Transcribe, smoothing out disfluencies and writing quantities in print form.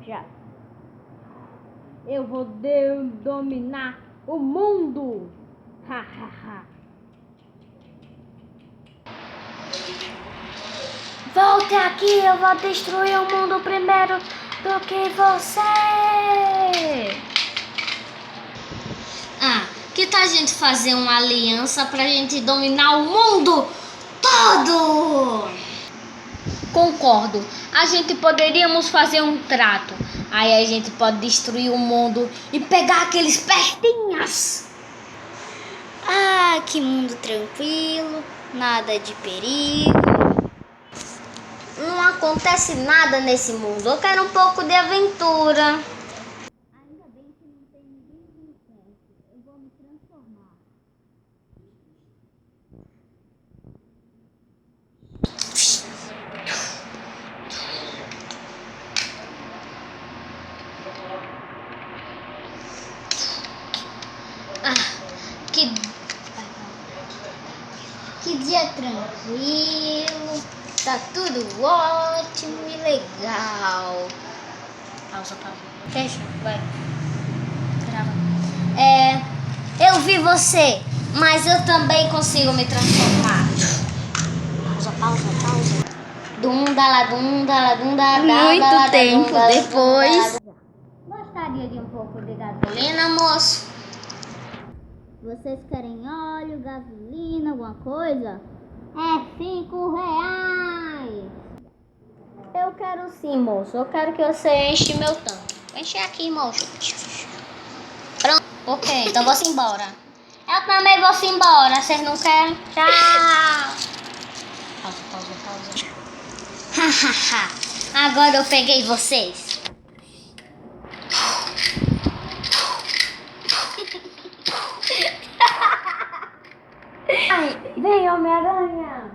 já. Eu vou dominar o mundo. Ha, ha, ha. Volte aqui, eu vou destruir o mundo primeiro do que você. Que tal a gente fazer uma aliança pra gente dominar o mundo todo? Concordo. A gente poderíamos fazer um trato. Aí a gente pode destruir o mundo e pegar aqueles pestinhas. Que mundo tranquilo, nada de perigo. Não acontece nada nesse mundo. Eu quero um pouco de aventura. Ainda bem que não tem ninguém aqui perto. Eu vou me transformar. Que dia tranquilo. Tá tudo ótimo e legal. Pausa. Fecha, vai. Grava. Eu vi você, mas eu também consigo me transformar. Pausa. Muito tempo depois. Gostaria de um pouco de gasolina, moço? Vocês querem óleo, gasolina, alguma coisa? É R$ 5. Eu quero sim, moço. Eu quero que você enche meu tanque. Vou encher aqui, moço. Pronto. Ok, então vou embora. Eu também vou embora. Vocês não querem? Tchau. Pausa. Agora eu peguei vocês. Vem, Homem-Aranha!